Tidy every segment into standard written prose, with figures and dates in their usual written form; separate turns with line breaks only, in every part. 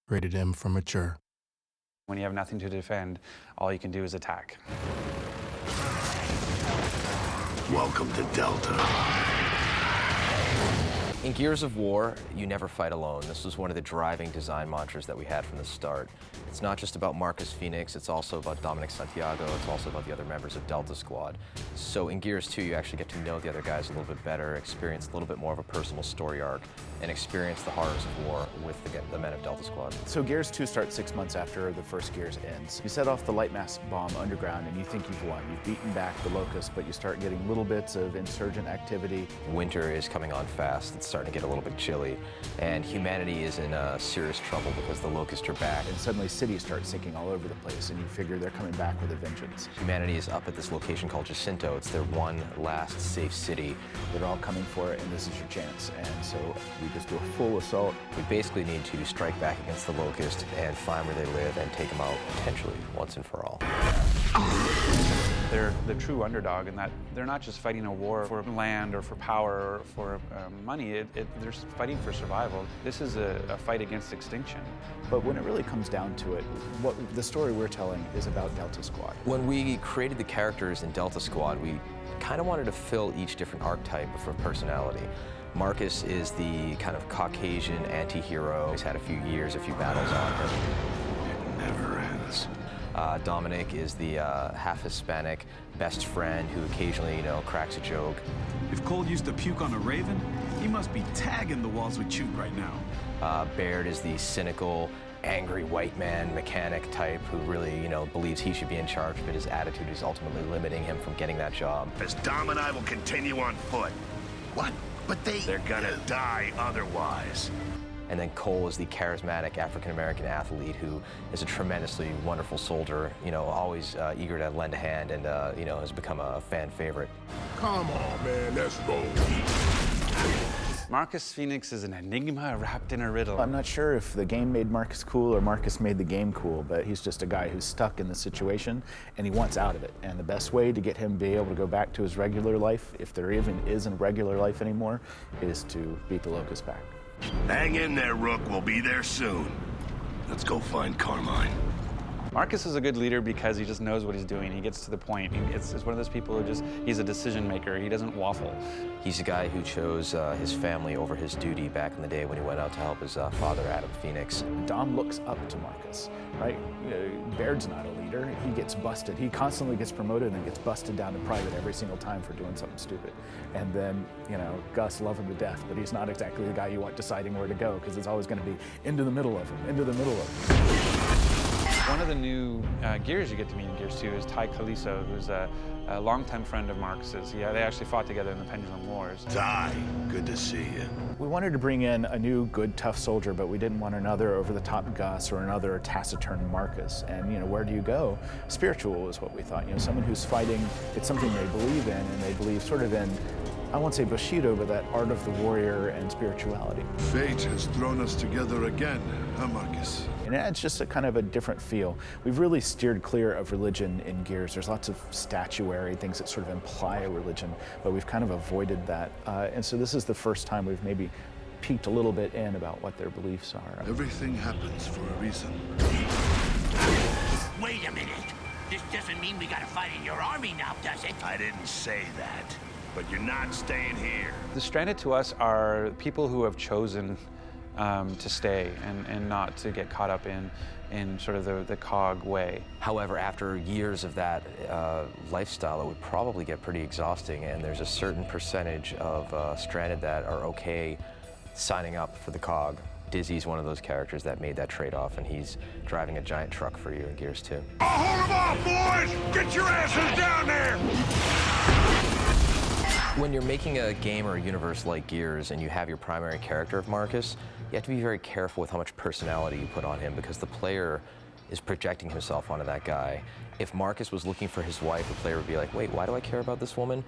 Rated M for mature.
When you have nothing to defend, all you can do is attack.
Welcome to Delta.
In Gears of War, you never fight alone. This was one of the driving design mantras that we had from the start. It's not just about Marcus Phoenix, it's also about Dominic Santiago, it's also about the other members of Delta Squad. So in Gears 2, you actually get to know the other guys a little bit better, experience a little bit more of a personal story arc, and experience the horrors of war with the men of Delta Squad.
So Gears 2 starts 6 months after the first Gears ends. You set off the light mass bomb underground and you think you've won. You've beaten back the Locusts, but you start getting little bits of insurgent activity.
Winter is coming on fast. It's starting to get a little bit chilly, and humanity is in serious trouble because the Locusts are back.
And suddenly cities start sinking all over the place, and you figure they're coming back with a vengeance.
Humanity is up at this location called Jacinto. It's their one last safe city.
They're all coming for it, and this is your chance. And so we just do a full assault.
We basically need to strike back against the Locusts and find where they live and take them out potentially once and for all.
They're the true underdog in that they're not just fighting a war for land or for power or for money. They're fighting for survival. This is a fight against extinction.
But when it really comes down to it, what the story we're telling is about Delta Squad.
When we created the characters in Delta Squad, we kind of wanted to fill each different archetype for personality. Marcus is the kind of Caucasian anti-hero. He's had a few years, a few battles on him.
It never ends.
Dominic is the half Hispanic best friend who occasionally, cracks a joke.
If Cole used to puke on a raven, he must be tagging the walls with Chute right now.
Baird is the cynical, angry white man mechanic type who really, believes he should be in charge, but his attitude is ultimately limiting him from getting that job.
As Dom and I will continue on foot. What? But they're gonna die otherwise.
And then Cole is the charismatic African-American athlete who is a tremendously wonderful soldier, always eager to lend a hand and, has become a fan favorite.
Come on, man, let's roll.
Marcus Phoenix is an enigma wrapped in a riddle.
I'm not sure if the game made Marcus cool or Marcus made the game cool, but he's just a guy who's stuck in the situation and he wants out of it. And the best way to get him to be able to go back to his regular life, if there even is a regular life anymore, is to beat the Locusts back.
Hang in there, Rook. We'll be there soon. Let's go find Carmine.
Marcus is a good leader because he just knows what he's doing. He gets to the point. It's one of those people who he's a decision maker. He doesn't waffle.
He's a guy who chose his family over his duty back in the day when he went out to help his father, Adam Phoenix.
Dom looks up to Marcus, right? Baird's not a leader. He gets busted. He constantly gets promoted and gets busted down to private every single time for doing something stupid. And then, Gus love him to death, but he's not exactly the guy you want deciding where to go because it's always going to be into the middle of him.
One of the new Gears you get to meet in Gears 2 is Ty Caliso, who's a longtime friend of Marcus's. They actually fought together in the Pendulum Wars.
Ty, good to see you.
We wanted to bring in a new, good, tough soldier, but we didn't want another over-the-top Gus or another taciturn Marcus. And, where do you go? Spiritual is what we thought. Someone who's fighting, it's something they believe in, and they believe sort of in, I won't say Bushido, but that art of the warrior and spirituality.
Fate has thrown us together again, huh, Marcus?
And it's just a kind of a different feel. We've really steered clear of religion in Gears. There's lots of statuary, things that sort of imply a religion, but we've kind of avoided that. And so this is the first time we've maybe peeked a little bit in about what their beliefs are.
Everything happens for a reason.
Wait a minute. This doesn't mean we gotta fight in your army now, does it?
I didn't say that, but you're not staying here.
The Stranded to us are people who have chosen to stay and not to get caught up in sort of the cog way.
However, after years of that lifestyle, it would probably get pretty exhausting, and there's a certain percentage of Stranded that are okay signing up for the cog. Dizzy's one of those characters that made that trade-off, and he's driving a giant truck for you in Gears 2.
Hold them off, boys! Get your asses down there!
When you're making a game or a universe like Gears and you have your primary character of Marcus, you have to be very careful with how much personality you put on him because the player is projecting himself onto that guy. If Marcus was looking for his wife, the player would be like, wait, why do I care about this woman?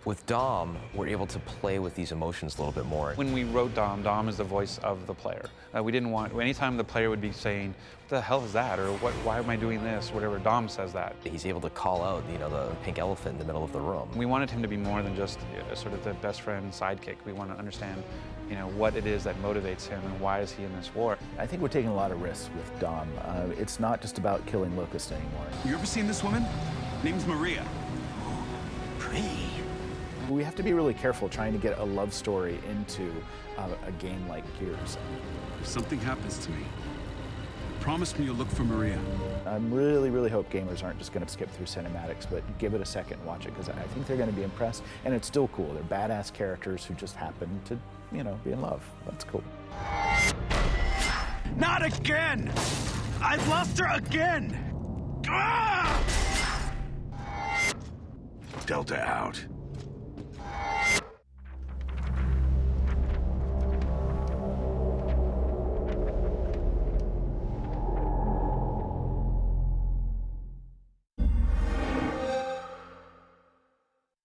With Dom, we're able to play with these emotions a little bit more.
When we wrote Dom, Dom is the voice of the player. We didn't want, anytime the player would be saying, what the hell is that? Or why am I doing this? Whatever, Dom says that.
He's able to call out, the pink elephant in the middle of the room.
We wanted him to be more than just sort of the best friend sidekick. We want to understand, what it is that motivates him and why is he in this war.
I think we're taking a lot of risks with Dom. It's not just about killing Locust anymore.
You ever seen this woman? Name's Maria.
Pretty.
We have to be really careful trying to get a love story into a game like Gears.
If something happens to me, promise me you'll look for Maria.
I really hope gamers aren't just going to skip through cinematics, but give it a second and watch it, because I think they're going to be impressed, and it's still cool. They're badass characters who just happen to, be in love. That's cool.
Not again! I've lost her again! Ah!
Delta out.